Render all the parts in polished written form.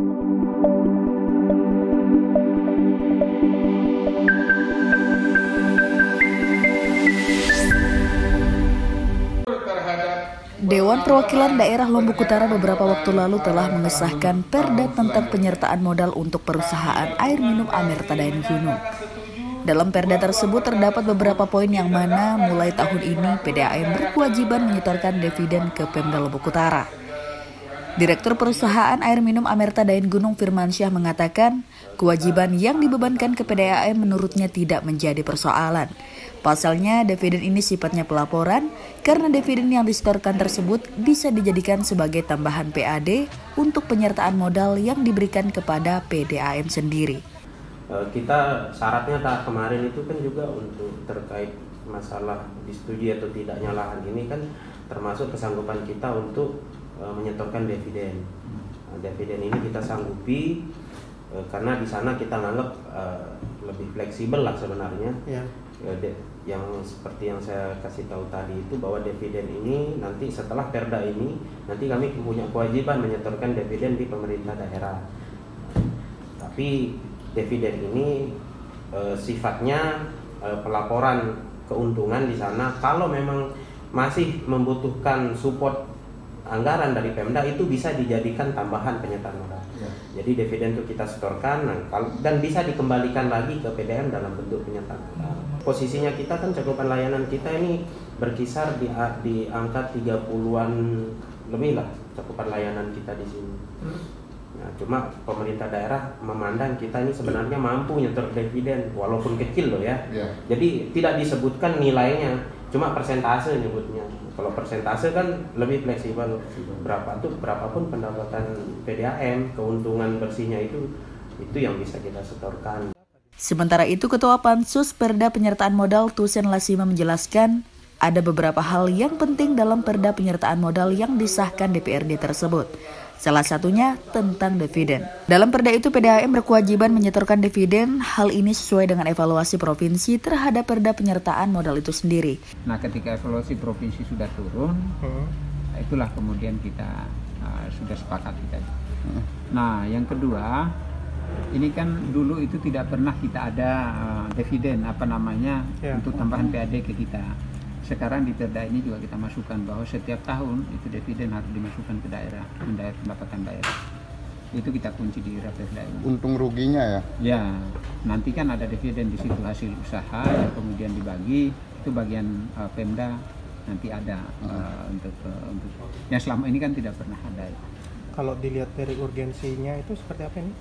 Dewan Perwakilan Daerah Lombok Utara beberapa waktu lalu telah mengesahkan Perda tentang penyertaan modal untuk perusahaan air minum Amerta Daeng Gunung. Dalam Perda tersebut terdapat beberapa poin yang mana mulai tahun ini PDAM berkewajiban menyetorkan dividen ke Pemda Lombok Utara. Direktur Perusahaan Air Minum Amerta Daeng Gunung Firmansyah mengatakan, kewajiban yang dibebankan ke PDAM menurutnya tidak menjadi persoalan. Pasalnya, dividen ini sifatnya pelaporan karena dividen yang disetorkan tersebut bisa dijadikan sebagai tambahan PAD untuk penyertaan modal yang diberikan kepada PDAM sendiri. Kita syaratnya kemarin itu kan juga untuk terkait masalah disetujui atau tidaknya lahan ini kan termasuk kesanggupan kita untuk menyetorkan dividen. Dividen ini kita sanggupi karena di sana kita anggap lebih fleksibel lah sebenarnya. Ya. Yang seperti yang saya kasih tahu tadi itu bahwa dividen ini nanti setelah Perda ini nanti kami punya kewajiban menyetorkan dividen di pemerintah daerah. Tapi dividen ini sifatnya pelaporan keuntungan di sana. Kalau memang masih membutuhkan support anggaran dari Pemda itu bisa dijadikan tambahan penyertaan modal. Ya. Jadi dividen itu kita setorkan dan bisa dikembalikan lagi ke PDAM dalam bentuk penyertaan modal. Posisinya kita kan cakupan layanan kita ini berkisar di angka 30-an lebih lah cakupan layanan kita di sini. Nah, cuma pemerintah daerah memandang kita ini sebenarnya mampu nyetor dividen walaupun kecil loh ya. Ya. Jadi tidak disebutkan nilainya, cuma persentase nyebutnya. Kalau persentase kan lebih fleksibel, berapapun pendapatan PDAM, keuntungan bersihnya itu yang bisa kita setorkan. Sementara itu, Ketua Pansus Perda Penyertaan Modal Tusen Lasima menjelaskan ada beberapa hal yang penting dalam Perda Penyertaan Modal yang disahkan DPRD tersebut. Salah satunya tentang dividen. Dalam Perda itu PDAM berkewajiban menyetorkan dividen. Hal ini sesuai dengan evaluasi provinsi terhadap Perda Penyertaan Modal itu sendiri. Nah, ketika evaluasi provinsi sudah turun, itulah kemudian kita sudah sepakat kita. Nah, yang kedua, ini kan dulu itu tidak pernah kita ada dividen untuk tambahan PAD ke kita. Sekarang di Perda ini juga kita masukkan bahwa setiap tahun itu dividen harus dimasukkan ke daerah, pendapatan daerah. Itu kita kunci di Perda ini. Untung ruginya ya? Ya, nanti kan ada dividen di situ hasil usaha yang kemudian dibagi, itu bagian Pemda nanti ada untuk yang selama ini kan tidak pernah ada. Kalau dilihat dari urgensinya itu seperti apa ini?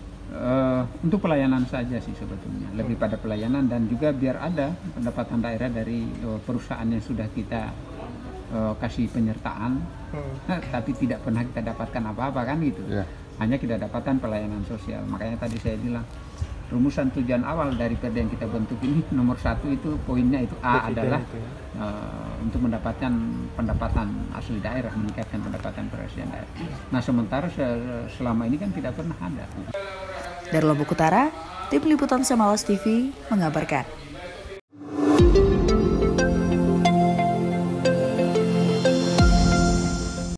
Untuk pelayanan saja sih sebetulnya, lebih pada pelayanan dan juga biar ada pendapatan daerah dari perusahaan yang sudah kita kasih penyertaan, tapi tidak pernah kita dapatkan apa-apa kan gitu. Yeah. Hanya kita dapatkan pelayanan sosial. Makanya tadi saya bilang rumusan tujuan awal dari Perda yang kita bentuk ini nomor 1 itu poinnya itu A adalah untuk mendapatkan pendapatan asli daerah, meningkatkan pendapatan perasian daerah. Nah sementara selama ini kan tidak pernah ada. Dari Lombok Utara, Tim Liputan Semalas TV mengabarkan.